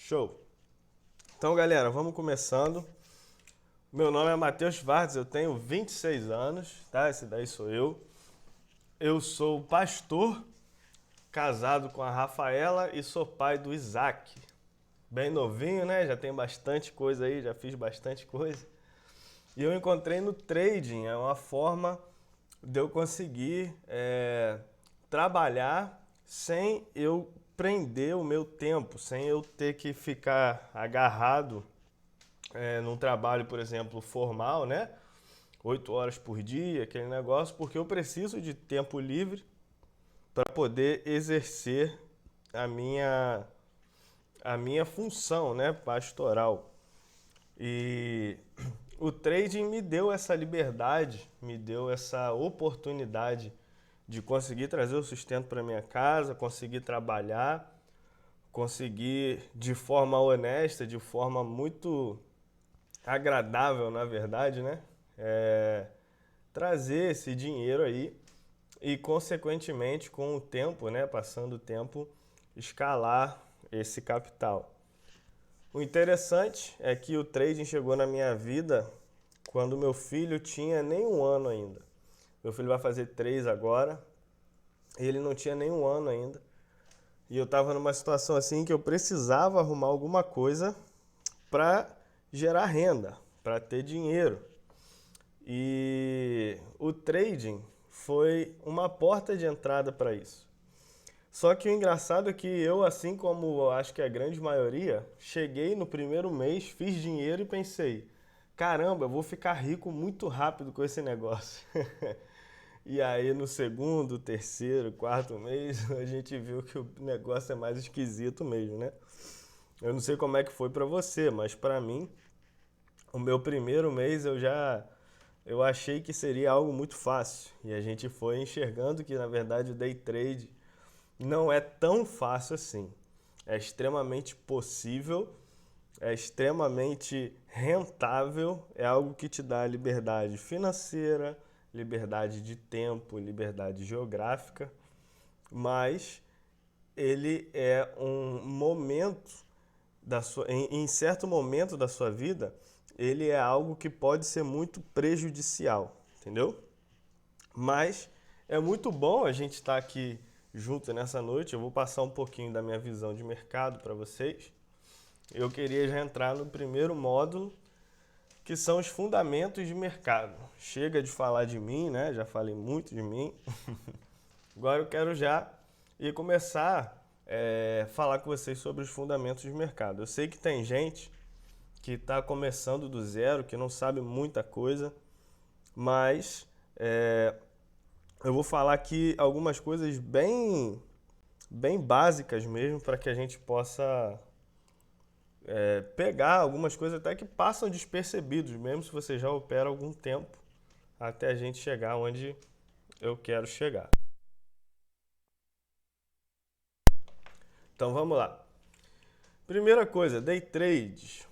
Show! Então, galera, vamos começando. Meu nome é Matheus Schwartz, eu tenho 26 anos, tá? Esse daí sou eu. Eu sou pastor, casado com a Rafaela e sou pai do Isaac. Bem novinho, né? Já tem bastante coisa aí, já fiz bastante coisa. E eu encontrei no trading, é uma forma de eu conseguir trabalhar sem eu prender o meu tempo, sem eu ter que ficar agarrado num trabalho, por exemplo, formal, né? 8 horas por dia, aquele negócio, porque eu preciso de tempo livre para poder exercer a minha, a minha função, né, pastoral. E o trading me deu essa liberdade, me deu essa oportunidade de conseguir trazer o sustento para minha casa, conseguir trabalhar, conseguir de forma honesta, de forma muito agradável, na verdade, né? Trazer esse dinheiro aí e, consequentemente, com o tempo, né? Passando o tempo, escalar esse capital. O interessante é que o trading chegou na minha vida quando meu filho tinha nem um ano ainda. Meu filho vai fazer 3 agora, e ele não tinha nem um ano ainda. E eu estava numa situação assim que eu precisava arrumar alguma coisa para gerar renda, para ter dinheiro. E o trading foi uma porta de entrada para isso. Só que o engraçado é que eu, assim como acho que a grande maioria, cheguei no primeiro mês, fiz dinheiro e pensei, caramba, eu vou ficar rico muito rápido com esse negócio. E aí no segundo, terceiro, quarto mês, a gente viu que o negócio é mais esquisito mesmo, né? Eu não sei como é que foi pra você, mas pra mim, o meu primeiro mês eu achei que seria algo muito fácil. E a gente foi enxergando que na verdade o day trade não é tão fácil assim. É extremamente possível, é extremamente rentável, é algo que te dá liberdade financeira, liberdade de tempo, liberdade geográfica, mas ele é um momento em certo momento da sua vida, ele é algo que pode ser muito prejudicial, entendeu? Mas é muito bom a gente estar aqui junto nessa noite. Eu vou passar um pouquinho da minha visão de mercado para vocês. Eu queria já entrar no primeiro módulo, que são os fundamentos de mercado. Chega de falar de mim, né? Já falei muito de mim. Agora eu quero já ir começar a falar com vocês sobre os fundamentos de mercado. Eu sei que tem gente que está começando do zero, que não sabe muita coisa, mas eu vou falar aqui algumas coisas bem básicas mesmo para que a gente possa pegar algumas coisas até que passam despercebidos, mesmo se você já opera algum tempo, até a gente chegar onde eu quero chegar. Então vamos lá. Primeira coisa, day trade.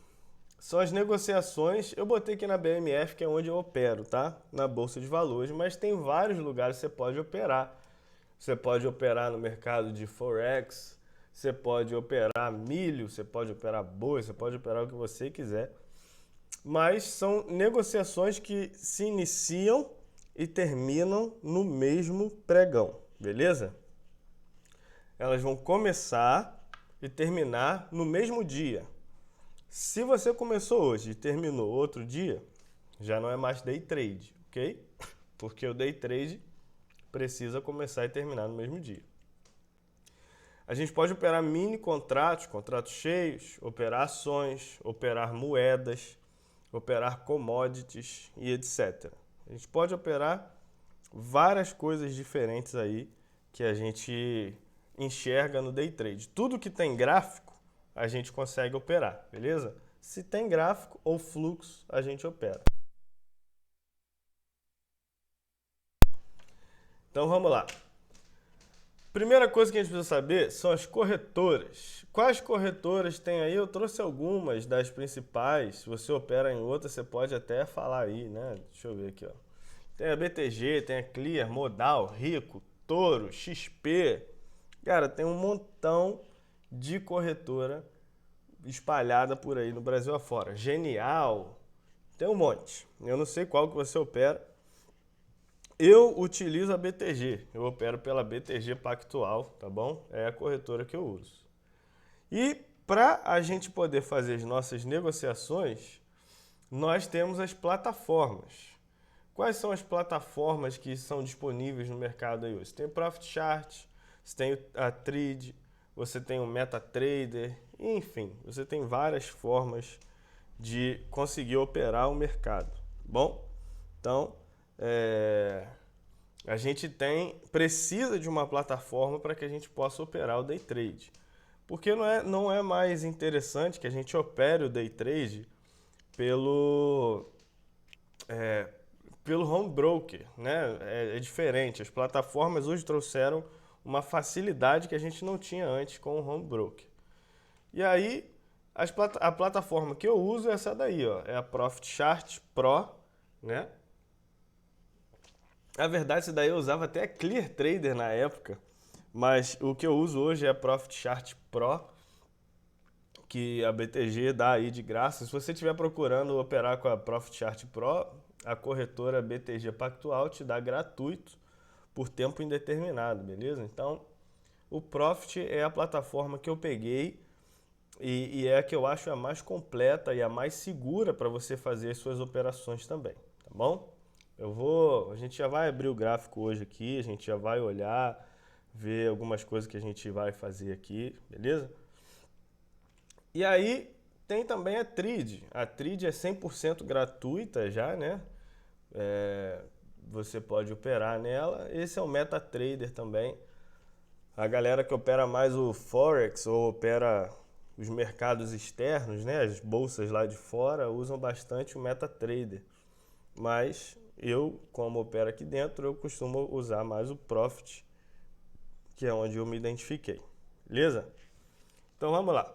São as negociações, eu botei aqui na BMF, que é onde eu opero, tá? Na Bolsa de Valores, mas tem vários lugares que você pode operar. Você pode operar no mercado de Forex, você pode operar milho, você pode operar boi, você pode operar o que você quiser. Mas são negociações que se iniciam e terminam no mesmo pregão, beleza? Elas vão começar e terminar no mesmo dia. Se você começou hoje e terminou outro dia, já não é mais day trade, ok? Porque o day trade precisa começar e terminar no mesmo dia. A gente pode operar mini contratos, contratos cheios, operar ações, operar moedas, operar commodities e etc. A gente pode operar várias coisas diferentes aí que a gente enxerga no day trade. Tudo que tem gráfico, a gente consegue operar, beleza? Se tem gráfico ou fluxo, a gente opera. Então vamos lá. Primeira coisa que a gente precisa saber são as corretoras. Quais corretoras tem aí? Eu trouxe algumas das principais. Se você opera em outras, você pode até falar aí, né? Deixa eu ver aqui, ó. Tem a BTG, tem a Clear, Modal, Rico, Toro, XP. Cara, tem um montão de corretora espalhada por aí no Brasil afora. Genial, tem um monte. Eu não sei qual que você opera. Eu utilizo a BTG, eu opero pela BTG Pactual, tá bom? É a corretora que eu uso. E para a gente poder fazer as nossas negociações, nós temos as plataformas. Quais são as plataformas que são disponíveis no mercado aí hoje? Você tem o Profit Chart, você tem a Trade, você tem o MetaTrader, enfim, você tem várias formas de conseguir operar o mercado, tá bom? Então, a gente precisa de uma plataforma para que a gente possa operar o Day Trade. Porque não é mais interessante que a gente opere o Day Trade pelo home broker, né? É diferente. As plataformas hoje trouxeram uma facilidade que a gente não tinha antes com o home broker. E aí, a plataforma que eu uso é essa daí, ó, é a Profit Chart Pro, né? Na verdade, essa daí eu usava até Clear Trader na época, mas o que eu uso hoje é a Profit Chart Pro, que a BTG dá aí de graça. Se você estiver procurando operar com a Profit Chart Pro, a corretora BTG Pactual te dá gratuito por tempo indeterminado, beleza? Então, o Profit é a plataforma que eu peguei e é a que eu acho a mais completa e a mais segura para você fazer as suas operações também, tá bom? A gente já vai abrir o gráfico hoje aqui, a gente já vai olhar, ver algumas coisas que a gente vai fazer aqui, beleza? E aí tem também a Trade. A Trade é 100% gratuita já, né? Você pode operar nela. Esse é o MetaTrader também. A galera que opera mais o Forex ou opera os mercados externos, né? As bolsas lá de fora, usam bastante o MetaTrader. Mas eu, como opero aqui dentro, eu costumo usar mais o Profit, que é onde eu me identifiquei. Beleza? Então vamos lá.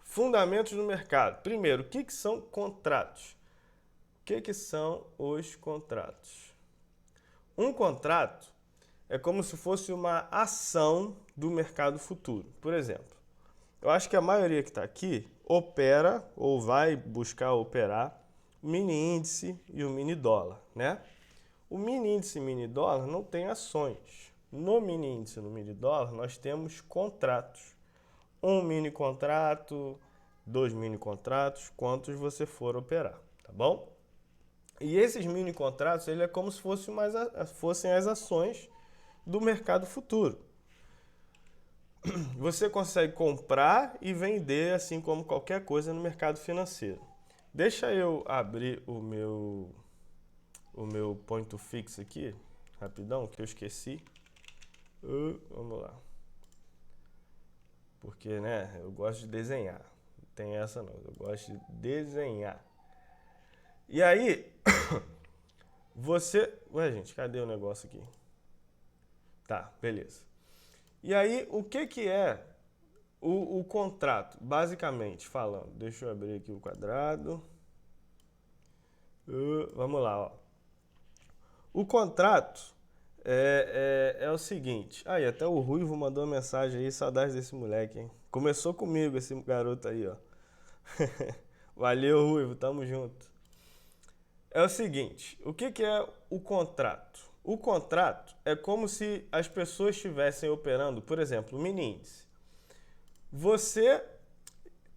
Fundamentos do mercado. Primeiro, o que são contratos? O que são os contratos? Um contrato é como se fosse uma ação do mercado futuro. Por exemplo, eu acho que a maioria que está aqui opera ou vai buscar operar o mini índice e o mini dólar, né? O mini índice e o mini dólar não tem ações. No mini índice e no mini dólar nós temos contratos. Um mini contrato, 2 mini contratos, quantos você for operar, tá bom? E esses mini contratos, ele é como se fossem as ações do mercado futuro. Você consegue comprar e vender assim como qualquer coisa no mercado financeiro. Deixa eu abrir o meu point to fix aqui, rapidão, que eu esqueci. Vamos lá. Porque, né, eu gosto de desenhar. Não tem essa não, eu gosto de desenhar. E aí, Ué, gente, cadê o negócio aqui? Tá, beleza. E aí, o que é o contrato, basicamente falando? Deixa eu abrir aqui o quadrado. Vamos lá, ó. O contrato é o seguinte. Aí, até o Ruivo mandou uma mensagem aí, saudade desse moleque, hein? Começou comigo esse garoto aí, ó. Valeu, Ruivo, tamo junto. É o seguinte, o que é o contrato? O contrato é como se as pessoas estivessem operando, por exemplo, o mini índice. Você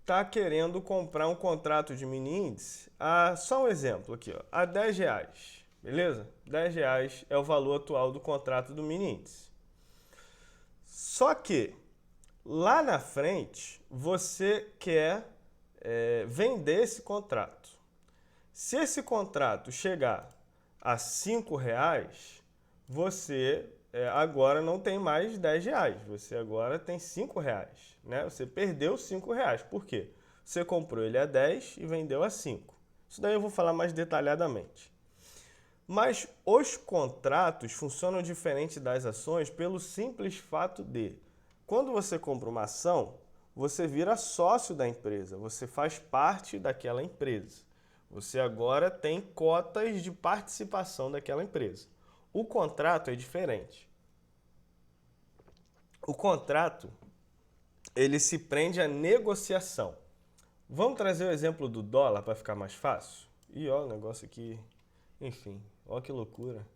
está querendo comprar um contrato de mini índice, só um exemplo aqui, ó, a R$10, beleza? R$10 é o valor atual do contrato do mini índice. Só que lá na frente você quer vender esse contrato. Se esse contrato chegar a R$5, você agora não tem mais R$10, você agora tem R$5, né? Você perdeu R$5. Por quê? Você comprou ele a 10 e vendeu a 5. Isso daí eu vou falar mais detalhadamente. Mas os contratos funcionam diferente das ações pelo simples fato de, quando você compra uma ação, você vira sócio da empresa, você faz parte daquela empresa. Você agora tem cotas de participação daquela empresa. O contrato é diferente. O contrato ele se prende à negociação. Vamos trazer o exemplo do dólar para ficar mais fácil? E ó, o negócio aqui, enfim, ó que loucura.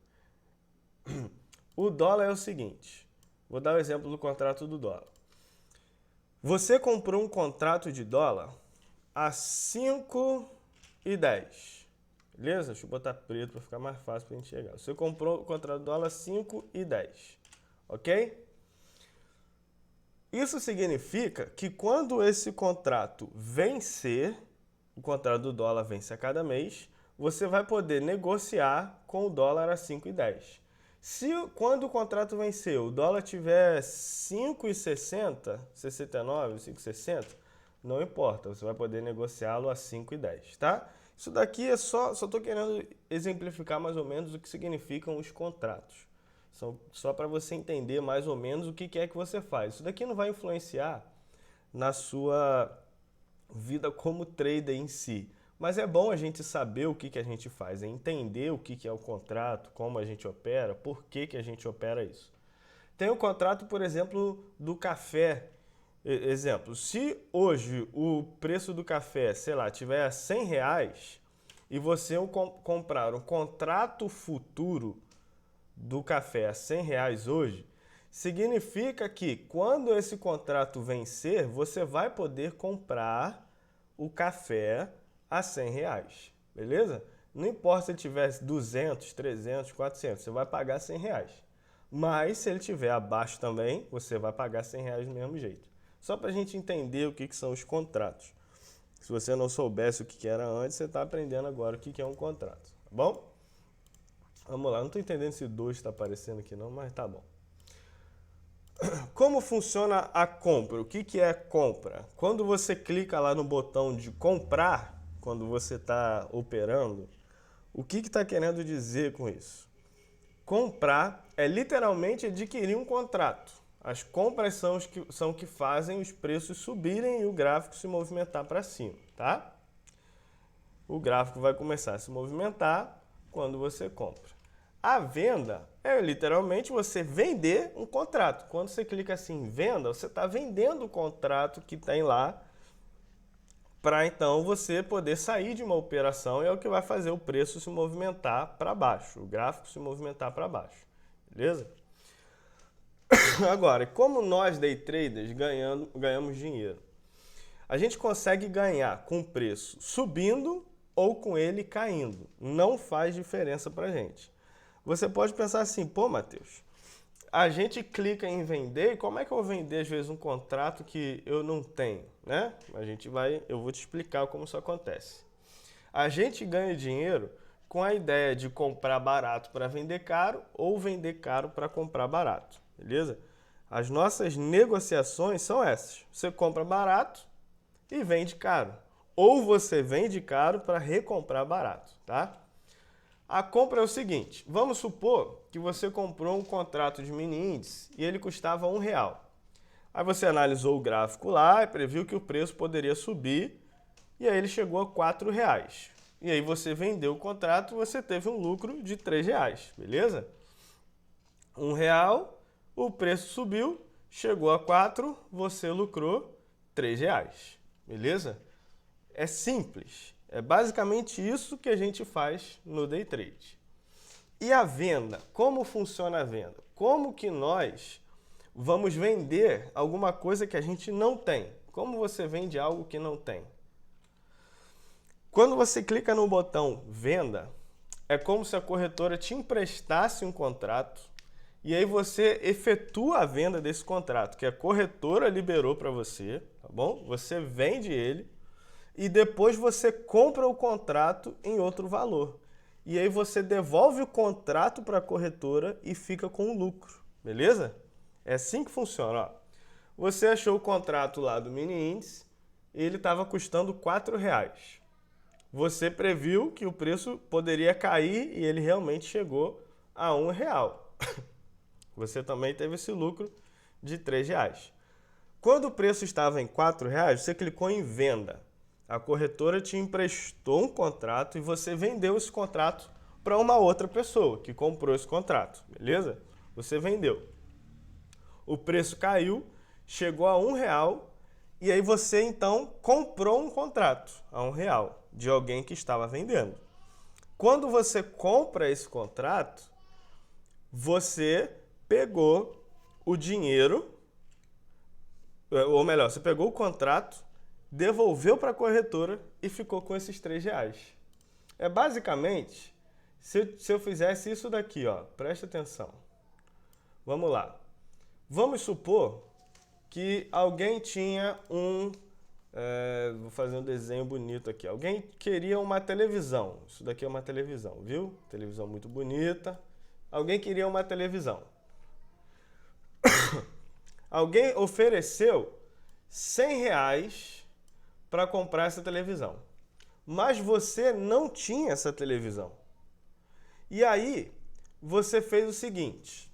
O dólar é o seguinte, vou dar o exemplo do contrato do dólar. Você comprou um contrato de dólar a 5,10. Beleza? Deixa eu botar preto para ficar mais fácil para a gente chegar. Você comprou o contrato de dólar a 5,10. Ok? Isso significa que quando esse contrato vencer, o contrato do dólar vence a cada mês, você vai poder negociar com o dólar a 5,10. Se quando o contrato vencer, o dólar tiver 5,60, 69, 5,60, não importa, você vai poder negociá-lo a 5,10, tá? Isso daqui é só estou querendo exemplificar mais ou menos o que significam os contratos. Só para você entender mais ou menos o que é que você faz. Isso daqui não vai influenciar na sua vida como trader em si. Mas é bom a gente saber o que a gente faz, entender o que é o contrato, como a gente opera, por que a gente opera isso. Tem o contrato, por exemplo, do café. Exemplo, se hoje o preço do café, sei lá, tiver a R$100 e você comprar um contrato futuro do café a R$100 hoje, significa que quando esse contrato vencer, você vai poder comprar o café a R$100, beleza? Não importa se ele tiver 200, 300, 400, você vai pagar R$100. Mas se ele tiver abaixo também, você vai pagar R$100 do mesmo jeito. Só para a gente entender o que são os contratos. Se você não soubesse o que era antes, você está aprendendo agora o que é um contrato, tá bom? Vamos lá, não estou entendendo se 2 está aparecendo aqui não, mas tá bom. Como funciona a compra? O que é compra? Quando você clica lá no botão de comprar, quando você está operando, o que está querendo dizer com isso? Comprar é literalmente adquirir um contrato. As compras são que fazem os preços subirem e o gráfico se movimentar para cima, tá? O gráfico vai começar a se movimentar quando você compra. A venda é literalmente você vender um contrato. Quando você clica assim em venda, você está vendendo o contrato que tem lá para então você poder sair de uma operação e é o que vai fazer o preço se movimentar para baixo, o gráfico se movimentar para baixo, beleza? Agora, como nós day traders ganhamos dinheiro? A gente consegue ganhar com o preço subindo ou com ele caindo. Não faz diferença para a gente. Você pode pensar assim, pô, Matheus, a gente clica em vender, como é que eu vou vender às vezes um contrato que eu não tenho, né? Eu vou te explicar como isso acontece. A gente ganha dinheiro com a ideia de comprar barato para vender caro ou vender caro para comprar barato, beleza? As nossas negociações são essas. Você compra barato e vende caro. Ou você vende caro para recomprar barato, tá? A compra é o seguinte, vamos supor que você comprou um contrato de mini índice e ele custava R$1. Aí você analisou o gráfico lá e previu que o preço poderia subir e aí ele chegou a R$4. E aí você vendeu o contrato e você teve um lucro de R$3, beleza? R$1, o preço subiu, chegou a 4, você lucrou R$3, beleza? É simples. É basicamente isso que a gente faz no day trade. E a venda? Como funciona a venda? Como que nós vamos vender alguma coisa que a gente não tem? Como você vende algo que não tem? Quando você clica no botão venda, é como se a corretora te emprestasse um contrato e aí você efetua a venda desse contrato, que a corretora liberou para você, tá bom? Você vende ele e depois você compra o contrato em outro valor. E aí você devolve o contrato para a corretora e fica com o lucro, beleza? É assim que funciona, ó. Você achou o contrato lá do mini índice e ele estava custando R$4. Você previu que o preço poderia cair e ele realmente chegou a R$1. Você também teve esse lucro de R$3. Quando o preço estava em R$4, você clicou em venda. A corretora te emprestou um contrato e você vendeu esse contrato para uma outra pessoa que comprou esse contrato, beleza? Você vendeu. O preço caiu, chegou a R$1 E aí você, então, comprou um contrato a R$ 1 de alguém que estava vendendo. Quando você compra esse contrato, você pegou o dinheiro, ou melhor, você pegou o contrato, devolveu para a corretora e ficou com esses R$ 3. É basicamente, se eu fizesse isso daqui, ó, presta atenção. Vamos lá. Vamos supor que alguém tinha vou fazer um desenho bonito aqui. Alguém queria uma televisão. Isso daqui é uma televisão, viu? Televisão muito bonita. Alguém queria uma televisão. Alguém ofereceu R$ 100 para comprar essa televisão. Mas você não tinha essa televisão. E aí, você fez o seguinte.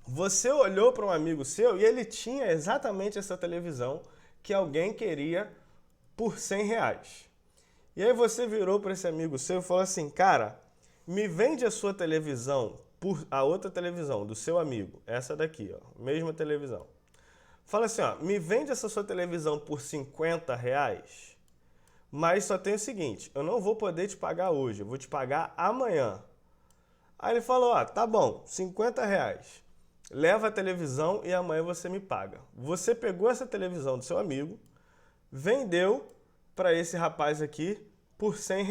Você olhou para um amigo seu e ele tinha exatamente essa televisão que alguém queria por R$ 100. E aí você virou para esse amigo seu e falou assim, cara, me vende a sua televisão por a outra televisão do seu amigo, essa daqui, ó, mesma televisão. Fala assim, ó, me vende essa sua televisão por R$ 50, mas só tem o seguinte, eu não vou poder te pagar hoje, eu vou te pagar amanhã. Aí ele falou, ó, tá bom, R$ 50. Leva a televisão e amanhã você me paga. Você pegou essa televisão do seu amigo, vendeu para esse rapaz aqui por R$ 100.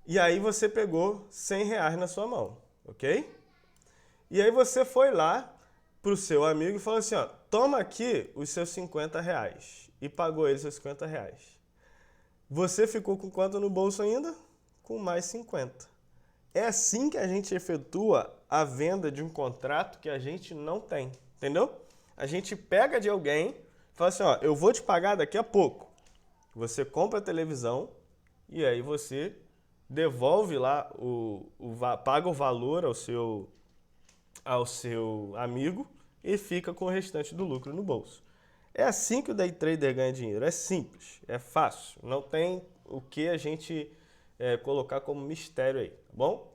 E aí você pegou R$ 100 na sua mão, ok? E aí você foi lá pro seu amigo e falou assim, ó, toma aqui os seus R$ 50 e pagou ele seus R$ 50. Você ficou com quanto no bolso ainda? Com mais 50. É assim que a gente efetua a venda de um contrato que a gente não tem, entendeu? A gente pega de alguém e fala assim, ó, eu vou te pagar daqui a pouco. Você compra a televisão e aí você devolve lá, paga o valor ao seu amigo e fica com o restante do lucro no bolso. É assim que o day trader ganha dinheiro. É simples, é fácil. Não tem o que a gente colocar como mistério aí, tá bom?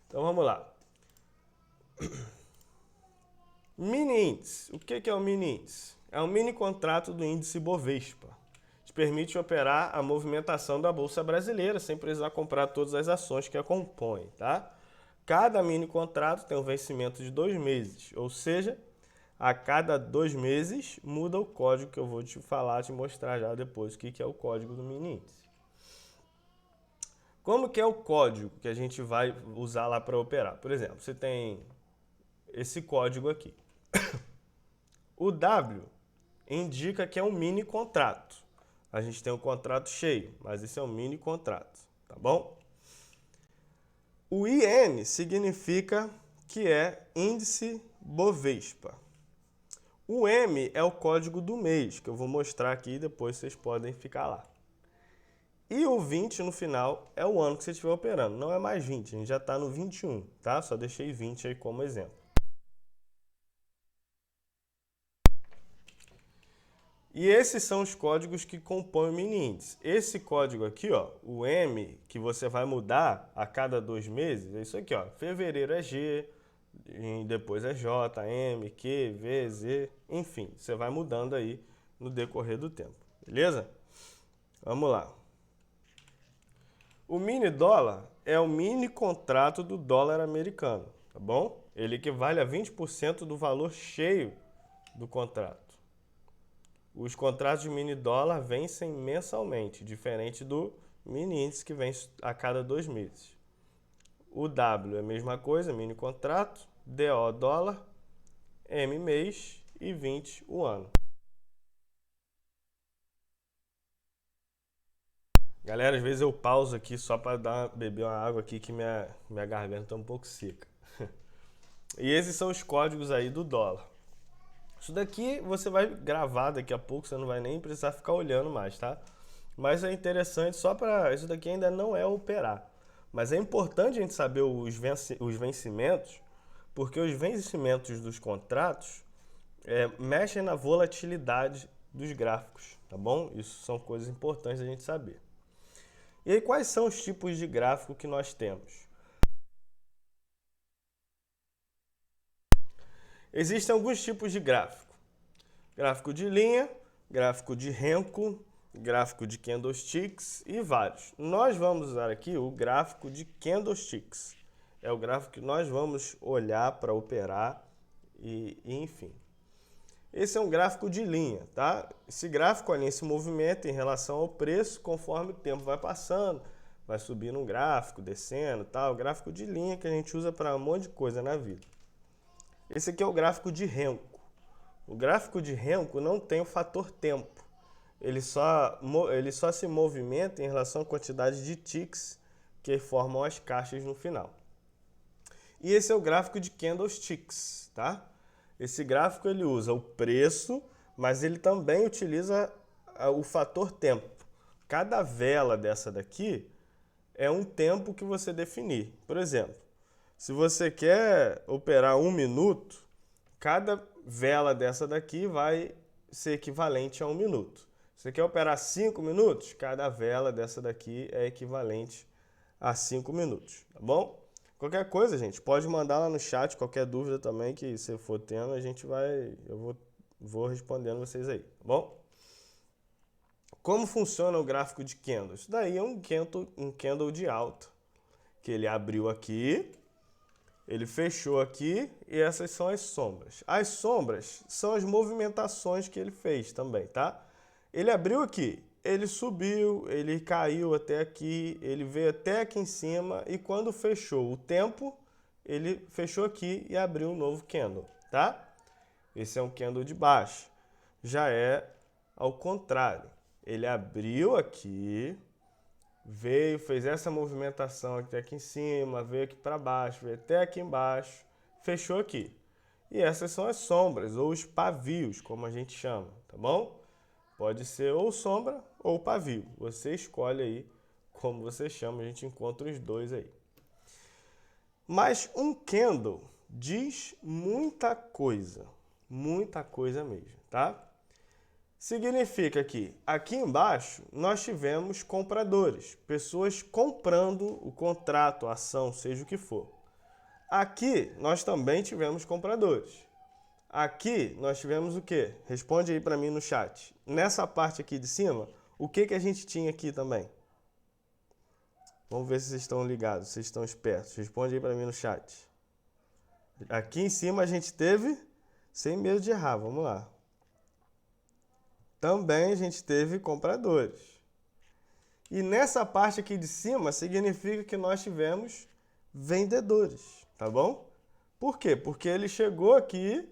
Então vamos lá. Mini índice. O que é o mini índice? É um mini contrato do índice Bovespa. Te permite operar a movimentação da Bolsa Brasileira sem precisar comprar todas as ações que a compõem, tá? Cada mini contrato tem um vencimento de 2 meses, ou seja, a cada 2 meses muda o código que eu vou te falar, te mostrar já depois o que é o código do mini índice. Como que é o código que a gente vai usar lá para operar? Por exemplo, você tem esse código aqui. O W indica que é um mini contrato. A gente tem um contrato cheio, mas esse é um mini contrato, tá bom? O IN significa que é índice Bovespa. O M é o código do mês, que eu vou mostrar aqui e depois vocês podem ficar lá. E o 20 no final é o ano que você estiver operando. Não é mais 20, a gente já está no 21, tá? Só deixei 20 aí como exemplo. E esses são os códigos que compõem o mini índice. Esse código aqui, ó, o M, que você vai mudar a cada 2 meses, é isso aqui, ó. Fevereiro é G, depois é J, M, Q, V, Z, enfim, você vai mudando aí no decorrer do tempo, beleza? Vamos lá. O mini dólar é o mini contrato do dólar americano, tá bom? Ele equivale a 20% do valor cheio do contrato. Os contratos de mini dólar vencem mensalmente, diferente do mini índice que vence a cada 2 meses. O W é a mesma coisa, mini contrato, DO dólar, M mês e 20 o ano. Galera, às vezes eu pauso aqui só para beber uma água aqui que minha garganta está um pouco seca. E esses são os códigos aí do dólar. Isso daqui você vai gravar daqui a pouco, você não vai nem precisar ficar olhando mais, tá? Mas é interessante só para... Isso daqui ainda não é operar. Mas é importante a gente saber os vencimentos, porque os vencimentos dos contratos mexem na volatilidade dos gráficos, tá bom? Isso são coisas importantes a gente saber. E aí, quais são os tipos de gráfico que nós temos? Existem alguns tipos de gráfico. Gráfico de linha, gráfico de Renko, gráfico de candlesticks e vários. Nós vamos usar aqui o gráfico de candlesticks. É o gráfico que nós vamos olhar para operar e enfim. Esse é um gráfico de linha, tá? Esse gráfico ali se movimenta em relação ao preço conforme o tempo vai passando, vai subindo um gráfico, descendo, tal. O gráfico de linha que a gente usa para um monte de coisa na vida. Esse aqui é o gráfico de Renko. O gráfico de Renko não tem o fator tempo. Ele só se movimenta em relação à quantidade de ticks que formam as caixas no final. E esse é o gráfico de candlesticks, tá? Esse gráfico ele usa o preço, mas ele também utiliza o fator tempo. Cada vela dessa daqui é um tempo que você definir. Por exemplo, se você quer operar 1 minuto, cada vela dessa daqui vai ser equivalente a 1 minuto. Se você quer operar 5 minutos, cada vela dessa daqui é equivalente a 5 minutos, tá bom? Qualquer coisa, gente, pode mandar lá no chat, qualquer dúvida também que você for tendo, eu vou respondendo vocês aí, tá bom? Como funciona o gráfico de candles? Isso daí é um candle de alta, que ele abriu aqui, ele fechou aqui e essas são as sombras. As sombras são as movimentações que ele fez também, tá? Ele abriu aqui, ele subiu, ele caiu até aqui, ele veio até aqui em cima e quando fechou o tempo, ele fechou aqui e abriu um novo candle, tá? Esse é um candle de baixo. Já é ao contrário. Ele abriu aqui, veio, fez essa movimentação até aqui em cima, veio aqui para baixo, veio até aqui embaixo, fechou aqui. E essas são as sombras, ou os pavios, como a gente chama, tá bom? Pode ser ou sombra ou pavio. Você escolhe aí como você chama, a gente encontra os dois aí. Mas um candle diz muita coisa mesmo, tá? Significa que aqui embaixo nós tivemos compradores, pessoas comprando o contrato, a ação, seja o que for. Aqui nós também tivemos compradores. Aqui nós tivemos o quê? Responde aí para mim no chat. Nessa parte aqui de cima, o que a gente tinha aqui também? Vamos ver se vocês estão ligados, se vocês estão espertos. Responde aí para mim no chat. Aqui em cima a gente teve, sem medo de errar, vamos lá. Também a gente teve compradores. E nessa parte aqui de cima significa que nós tivemos vendedores, tá bom? Por quê? Porque ele chegou aqui,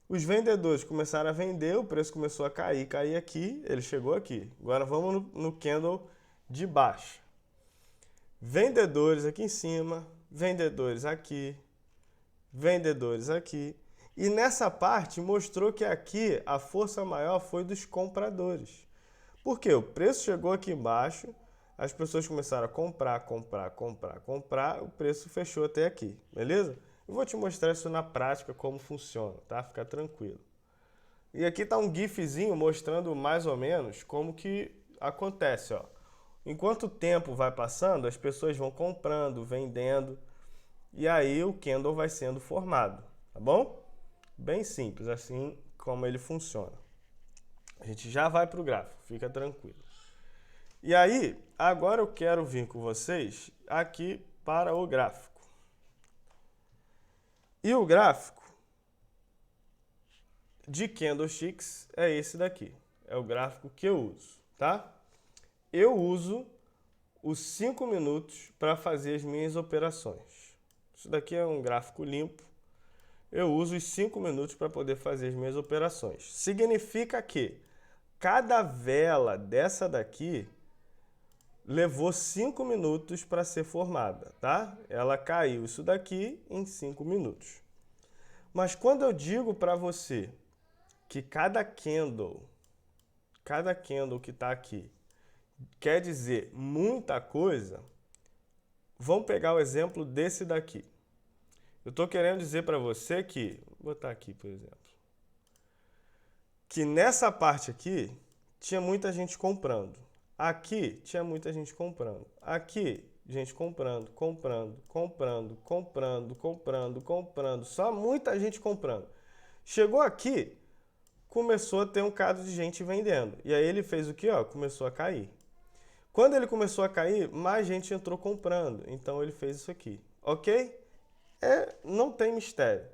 os vendedores começaram a vender, o preço começou a cair aqui, ele chegou aqui. Agora vamos no candle de baixo. Vendedores aqui em cima, vendedores aqui, vendedores aqui. E nessa parte mostrou que aqui a força maior foi dos compradores. Por quê? O preço chegou aqui embaixo, as pessoas começaram a comprar, o preço fechou até aqui, beleza? Eu vou te mostrar isso na prática, como funciona, tá? Fica tranquilo. E aqui tá um gifzinho mostrando mais ou menos como que acontece, ó. Enquanto o tempo vai passando, as pessoas vão comprando, vendendo, e aí o candle vai sendo formado, tá bom? Bem simples, assim como ele funciona. A gente já vai para o gráfico, fica tranquilo. E aí, agora eu quero vir com vocês aqui para o gráfico. E o gráfico de candlesticks é esse daqui. É o gráfico que eu uso, tá? Eu uso os 5 minutos para fazer as minhas operações. Isso daqui é um gráfico limpo. Eu uso os 5 minutos para poder fazer as minhas operações. Significa que cada vela dessa daqui levou 5 minutos para ser formada, tá? Ela caiu isso daqui em 5 minutos. Mas quando eu digo para você que cada candle que está aqui quer dizer muita coisa, vamos pegar o exemplo desse daqui. Eu estou querendo dizer para você que, vou botar aqui, por exemplo, que nessa parte aqui tinha muita gente comprando. Aqui tinha muita gente comprando. Aqui, gente comprando. Só muita gente comprando. Chegou aqui, começou a ter um bocado de gente vendendo. E aí ele fez o quê? Ó, começou a cair. Quando ele começou a cair, mais gente entrou comprando. Então ele fez isso aqui. Ok? Não tem mistério.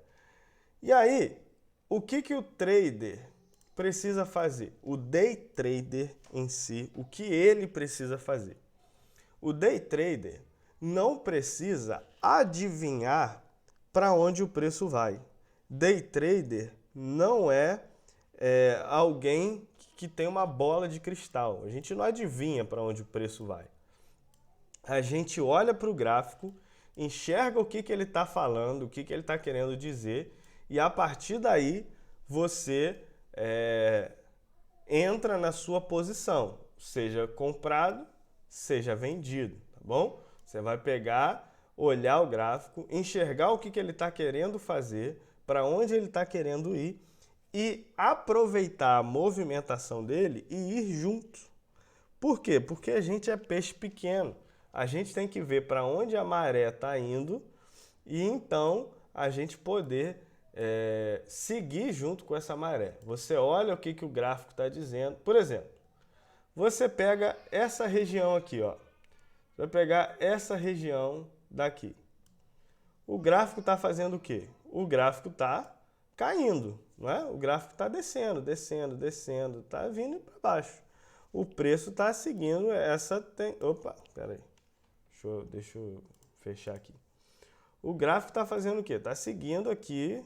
E aí, o que o trader precisa fazer? O day trader em si, o que ele precisa fazer? O day trader não precisa adivinhar para onde o preço vai. Day trader não é alguém que tem uma bola de cristal. A gente não adivinha para onde o preço vai. A gente olha para o gráfico, enxerga o que ele está falando, o que ele está querendo dizer, e a partir daí você entra na sua posição, seja comprado, seja vendido, tá bom? Você vai pegar, olhar o gráfico, enxergar o que ele está querendo fazer, para onde ele está querendo ir e aproveitar a movimentação dele e ir junto. Por quê? Porque a gente é peixe pequeno. A gente tem que ver para onde a maré está indo e então a gente poder seguir junto com essa maré. Você olha o que o gráfico está dizendo. Por exemplo, você pega essa região aqui, ó. Vai pegar essa região daqui. O gráfico está fazendo o quê? O gráfico está caindo, não é? O gráfico está descendo, descendo, descendo, está vindo para baixo. O preço está seguindo essa... Opa, peraí. Deixa eu fechar aqui. O gráfico está fazendo o quê? Está seguindo aqui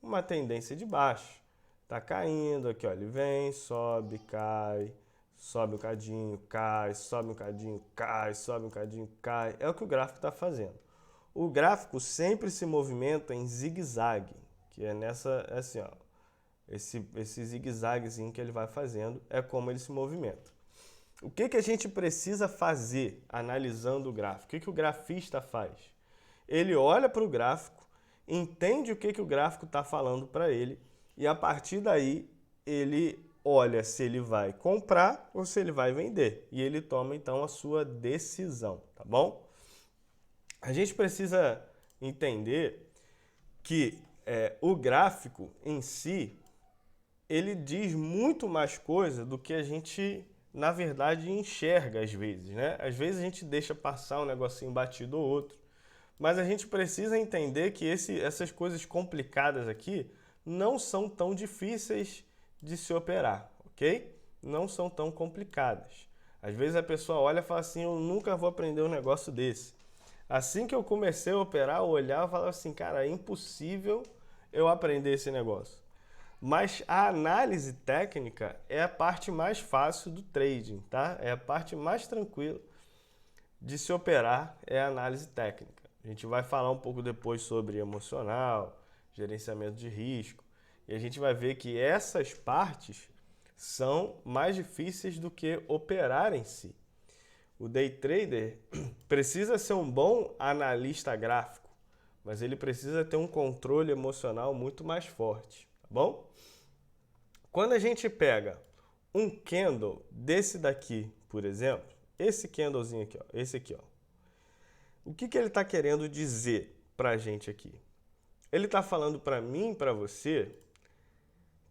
uma tendência de baixo. Está caindo aqui, ó. Ele vem, sobe, cai, sobe um cadinho, cai, sobe um cadinho, cai, sobe um cadinho, cai. É o que o gráfico está fazendo. O gráfico sempre se movimenta em zigue-zague, que é nessa, assim, ó, esse zigue-zaguezinho que ele vai fazendo é como ele se movimenta. O que a gente precisa fazer analisando o gráfico? O que o grafista faz? Ele olha para o gráfico, entende o que o gráfico está falando para ele e a partir daí ele olha se ele vai comprar ou se ele vai vender e ele toma então a sua decisão, tá bom? A gente precisa entender que o gráfico em si, ele diz muito mais coisa do que a gente, na verdade, enxerga às vezes, né? Às vezes a gente deixa passar um negocinho batido ou outro, mas a gente precisa entender que essas coisas complicadas aqui não são tão difíceis de se operar, ok? Não são tão complicadas. Às vezes a pessoa olha e fala assim, eu nunca vou aprender um negócio desse. Assim que eu comecei a operar, eu olhava e falava assim, cara, é impossível eu aprender esse negócio. Mas a análise técnica é a parte mais fácil do trading, tá? É a parte mais tranquila de se operar, é a análise técnica. A gente vai falar um pouco depois sobre emocional, gerenciamento de risco, e a gente vai ver que essas partes são mais difíceis do que operar em si. O day trader precisa ser um bom analista gráfico, mas ele precisa ter um controle emocional muito mais forte, tá bom? Quando a gente pega um candle desse daqui, por exemplo, esse candlezinho aqui, ó, esse aqui, ó, o que ele está querendo dizer para a gente aqui? Ele está falando para mim e para você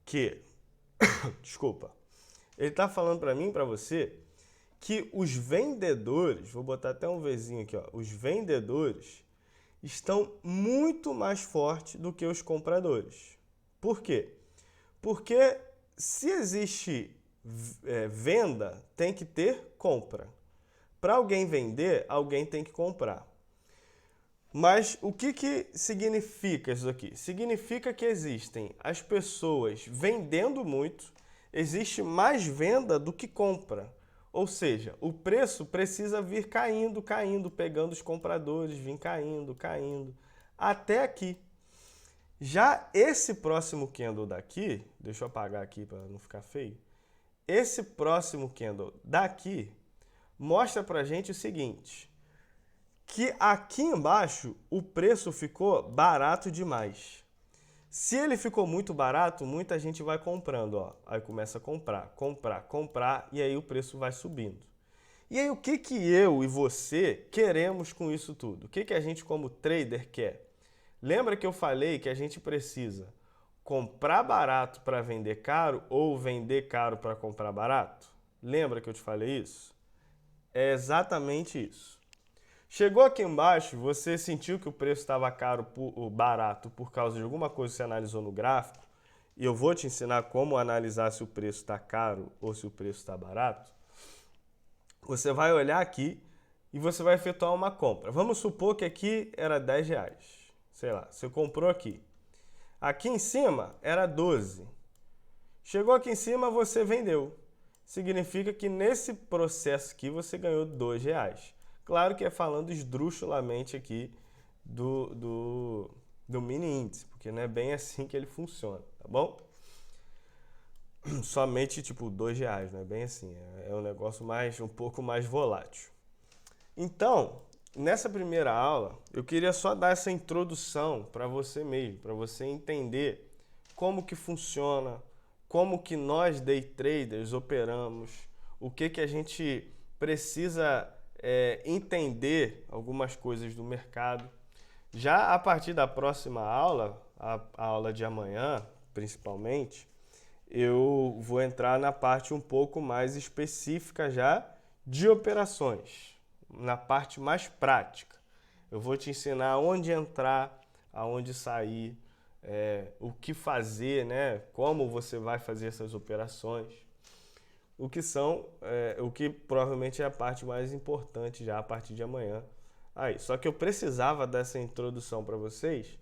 que... Desculpa. Ele está falando para mim e para você que os vendedores, vou botar até um Vzinho aqui, ó, os vendedores estão muito mais fortes do que os compradores. Por quê? Porque se existe venda, tem que ter compra. Para alguém vender, alguém tem que comprar. Mas o que significa isso aqui? Significa que existem as pessoas vendendo muito, existe mais venda do que compra. Ou seja, o preço precisa vir caindo, caindo, pegando os compradores, vir caindo, caindo, até aqui. Já esse próximo candle daqui, deixa eu apagar aqui para não ficar feio, esse próximo candle daqui mostra pra gente o seguinte, que aqui embaixo o preço ficou barato demais. Se ele ficou muito barato, muita gente vai comprando, ó. Aí começa a comprar, comprar, comprar e aí o preço vai subindo. E aí o que eu e você queremos com isso tudo? O que a gente como trader quer? Lembra que eu falei que a gente precisa comprar barato para vender caro ou vender caro para comprar barato? Lembra que eu te falei isso? É exatamente isso. Chegou aqui embaixo, você sentiu que o preço estava caro ou barato por causa de alguma coisa que você analisou no gráfico, e eu vou te ensinar como analisar se o preço está caro ou se o preço está barato. Você vai olhar aqui e você vai efetuar uma compra. Vamos supor que aqui era R$10. Sei lá, você comprou aqui. Aqui em cima era 12. Chegou aqui em cima, você vendeu. Significa que nesse processo aqui você ganhou R$2. Claro que é falando esdrúxulamente aqui do mini índice, porque não é bem assim que ele funciona, tá bom? Somente tipo R$2, não é bem assim, é um negócio um pouco mais volátil. Então, nessa primeira aula, eu queria só dar essa introdução para você mesmo, para você entender como que funciona, como que nós day traders operamos, o que a gente precisa entender algumas coisas do mercado. Já a partir da próxima aula, a aula de amanhã, principalmente, eu vou entrar na parte um pouco mais específica já de operações, na parte mais prática. Eu vou te ensinar onde entrar, aonde sair, o que fazer, né? Como você vai fazer essas operações. O que provavelmente é a parte mais importante já a partir de amanhã. Aí, só que eu precisava dessa introdução para vocês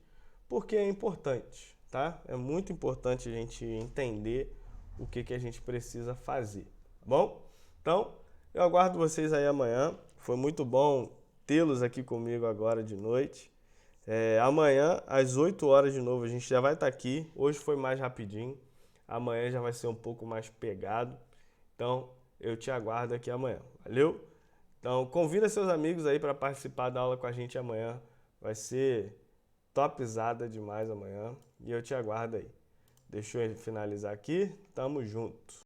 porque é importante, tá? É muito importante a gente entender o que a gente precisa fazer, tá bom? Então, eu aguardo vocês aí amanhã. Foi muito bom tê-los aqui comigo agora de noite. Amanhã, às 8 horas de novo, a gente já vai estar aqui. Hoje foi mais rapidinho. Amanhã já vai ser um pouco mais pegado. Então, eu te aguardo aqui amanhã. Valeu? Então, convida seus amigos aí para participar da aula com a gente amanhã. Vai ser topzada demais amanhã. E eu te aguardo aí. Deixa eu finalizar aqui. Tamo junto.